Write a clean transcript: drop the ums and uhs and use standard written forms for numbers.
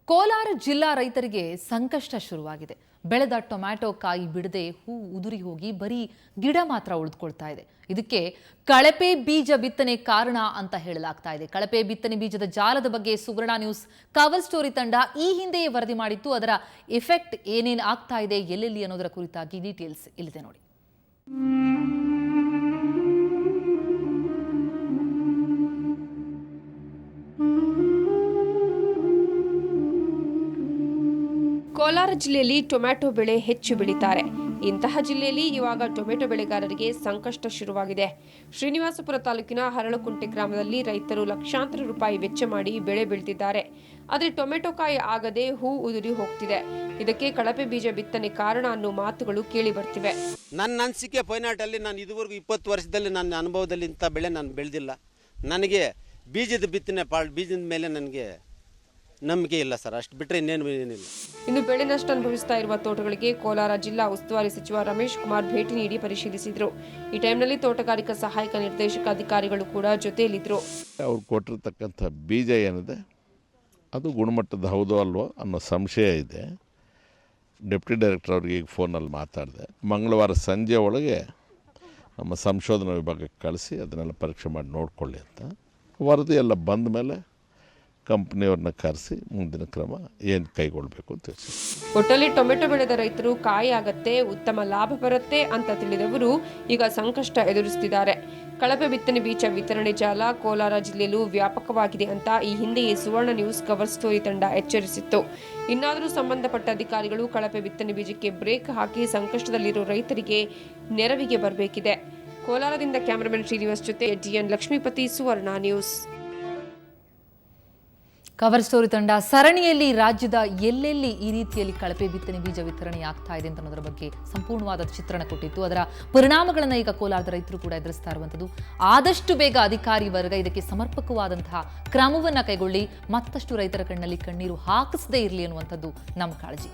ಕೋಲಾರ ಜಿಲ್ಲಾ ರೈತರಿಗೆ ಸಂಕಷ್ಟ ಶುರುವಾಗಿದೆ. ಬೆಳೆದ ಟೊಮ್ಯಾಟೊ ಕಾಯಿ ಬಿಡದೆ ಹೂ ಉದುರಿ ಹೋಗಿ ಬರೀ ಗಿಡ ಮಾತ್ರ ಉಳಿದುಕೊಳ್ತಾ ಇದೆ. ಇದಕ್ಕೆ ಕಳಪೆ ಬೀಜ ಬಿತ್ತನೆ ಕಾರಣ ಅಂತ ಹೇಳಲಾಗ್ತಾ ಇದೆ. ಕಳಪೆ ಬಿತ್ತನೆ ಬೀಜದ ಜಾಲದ ಬಗ್ಗೆ ಸುವರ್ಣ ನ್ಯೂಸ್ ಕವರ್ ಸ್ಟೋರಿ ತಂಡ ಈ ಹಿಂದೆಯೇ ವರದಿ ಮಾಡಿತ್ತು. ಅದರ ಎಫೆಕ್ಟ್ ಏನೇನು ಆಗ್ತಾ ಇದೆ, ಎಲ್ಲೆಲ್ಲಿ ಅನ್ನೋದರ ಕುರಿತಾಗಿ ಡೀಟೇಲ್ಸ್ ಇಲ್ಲಿದೆ ನೋಡಿ. ಕೋಲಾರ ಜಿಲ್ಲೆಯಲ್ಲಿ ಟೊಮ್ಯಾಟೊ ಬೆಳೆ ಹೆಚ್ಚು ಬೆಳೀತಾರೆ. ಇಂತಹ ಜಿಲ್ಲೆಯಲ್ಲಿ ಇವಾಗ ಟೊಮೆಟೊ ಬೆಳೆಗಾರರಿಗೆ ಸಂಕಷ್ಟ ಶುರುವಾಗಿದೆ. ಶ್ರೀನಿವಾಸಪುರ ತಾಲೂಕಿನ ಹರಳಕುಂಟೆ ಗ್ರಾಮದಲ್ಲಿ ರೈತರು ಲಕ್ಷಾಂತರ ರೂಪಾಯಿ ವೆಚ್ಚ ಮಾಡಿ ಬೆಳೆ ಬೆಳೆದಿದ್ದಾರೆ. ಆದರೆ ಟೊಮೆಟೊ ಕಾಯಿ ಆಗದೆ ಹೂ ಉದುರಿ ಹೋಗ್ತಿದೆ. ಇದಕ್ಕೆ ಕಳಪೆ ಬೀಜ ಬಿತ್ತನೆ ಕಾರಣ ಅನ್ನೋ ಮಾತುಗಳು ಕೇಳಿ ಬರ್ತಿವೆ. ನನ್ನ ಅನಿಸಿಕೆ ಫೈನಾಟಲ್ಲಿ ನಾನು ಇದುವರೆಗೂ 20 ವರ್ಷದಲ್ಲಿ ನನ್ನ ಅನುಭವದಲ್ಲಿ ಇಂಥ ಬೆಳೆ ನಾನು ಬೆಳೆದಿಲ್ಲ. ನನಗೆ ಬೀಜದ ಬಿತ್ತನೆ ಬೀಜದ ಮೇಲೆ ನನಗೆ ನಂಬಿಕೆ ಇಲ್ಲ ಸರ್. ಅಷ್ಟು ಬಿಟ್ಟರೆ ಇನ್ನೇನು ಏನಿಲ್ಲ. ಇನ್ನು ಬೆಳೆ ನಷ್ಟ ಅನುಭವಿಸ್ತಾ ಇರುವ ತೋಟಗಳಿಗೆ ಕೋಲಾರ ಜಿಲ್ಲಾ ಉಸ್ತುವಾರಿ ಸಚಿವ ರಮೇಶ್ ಕುಮಾರ್ ಭೇಟಿ ನೀಡಿ ಪರಿಶೀಲಿಸಿದರು. ಈ ಟೈಮ್ನಲ್ಲಿ ತೋಟಗಾರಿಕಾ ಸಹಾಯಕ ನಿರ್ದೇಶಕ ಅಧಿಕಾರಿಗಳು ಕೂಡ ಜೊತೆಯಲ್ಲಿದ್ದರು. ಅವ್ರು ಕೊಟ್ಟಿರ್ತಕ್ಕಂಥ ಬೀಜ ಏನಿದೆ ಅದು ಗುಣಮಟ್ಟದ ಹೌದೋ ಅಲ್ವೋ ಅನ್ನೋ ಸಂಶಯ ಇದೆ. ಡೆಪ್ಟಿ ಡೈರೆಕ್ಟರ್ ಅವ್ರಿಗೆ ಈಗ ಫೋನಲ್ಲಿ ಮಾತಾಡಿದೆ. ಮಂಗಳವಾರ ಸಂಜೆ ಒಳಗೆ ನಮ್ಮ ಸಂಶೋಧನಾ ವಿಭಾಗಕ್ಕೆ ಕಳಿಸಿ ಅದನ್ನೆಲ್ಲ ಪರೀಕ್ಷೆ ಮಾಡಿ ನೋಡ್ಕೊಳ್ಳಿ ಅಂತ. ವರದಿ ಎಲ್ಲ ಬಂದ ಮೇಲೆ ಕಂಪ್ನಿಯವ್ರನ್ನ ಕರೆಸಿ ಮುಂದಿನ ಕ್ರಮ ಏನು ಕೈಗೊಳ್ಳಬೇಕು ಅಂತ ತಿಳಿಸಿ. ಒಟ್ಟಲ್ಲಿ ಟೊಮೆಟೊ ಬೆಳೆದ ರೈತರು ಕಾಯಿ ಆಗತ್ತೆ, ಉತ್ತಮ ಲಾಭ ಬರುತ್ತೆ ಅಂತ ತಿಳಿದವರು ಈಗ ಸಂಕಷ್ಟ ಎದುರಿಸುತ್ತಿದ್ದಾರೆ. ಕಳಪೆ ಬಿತ್ತನೆ ಬೀಜ ವಿತರಣೆ ಜಾಲ ಕೋಲಾರ ಜಿಲ್ಲೆಯಲ್ಲೂ ವ್ಯಾಪಕವಾಗಿದೆ ಅಂತ ಈ ಹಿಂದೆಯೇ ಸುವರ್ಣ ನ್ಯೂಸ್ ಕವರ್ ಸ್ಟೋರಿ ತಂಡ ಎಚ್ಚರಿಸಿತ್ತು. ಇನ್ನಾದರೂ ಸಂಬಂಧಪಟ್ಟ ಅಧಿಕಾರಿಗಳು ಕಳಪೆ ಬಿತ್ತನೆ ಬೀಜಕ್ಕೆ ಬ್ರೇಕ್ ಹಾಕಿ ಸಂಕಷ್ಟದಲ್ಲಿರೋ ರೈತರಿಗೆ ನೆರವಿಗೆ ಬರಬೇಕಿದೆ. ಕೋಲಾರದಿಂದ ಕ್ಯಾಮರಾಮನ್ ಶ್ರೀನಿವಾಸ್ ಜೊತೆ ಡಿಎನ್ ಲಕ್ಷ್ಮೀಪತಿ, ಸುವರ್ಣ ನ್ಯೂಸ್. ಕವರ್ ಸ್ಟೋರಿ ತಂಡ ಸರಣಿಯಲ್ಲಿ ರಾಜ್ಯದ ಎಲ್ಲೆಲ್ಲಿ ಈ ರೀತಿಯಲ್ಲಿ ಕಳಪೆ ಬಿತ್ತನೆ ಬೀಜ ವಿತರಣೆ ಆಗ್ತಾ ಇದೆ ಅಂತ ಅನ್ನೋದರ ಬಗ್ಗೆ ಸಂಪೂರ್ಣವಾದ ಚಿತ್ರಣ ಕೊಟ್ಟಿತ್ತು. ಅದರ ಪರಿಣಾಮಗಳನ್ನು ಈಗ ಕೋಲಾರದ ರೈತರು ಕೂಡ ಎದುರಿಸ್ತಾ ಇರುವಂಥದ್ದು. ಆದಷ್ಟು ಬೇಗ ಅಧಿಕಾರಿ ವರ್ಗ ಇದಕ್ಕೆ ಸಮರ್ಪಕವಾದಂತಹ ಕ್ರಮವನ್ನು ಕೈಗೊಳ್ಳಿ, ಮತ್ತಷ್ಟು ರೈತರ ಕಣ್ಣಲ್ಲಿ ಕಣ್ಣೀರು ಹಾಕಿಸದೇ ಇರಲಿ ಅನ್ನುವಂಥದ್ದು ನಮ್ಮ ಕಾಳಜಿ.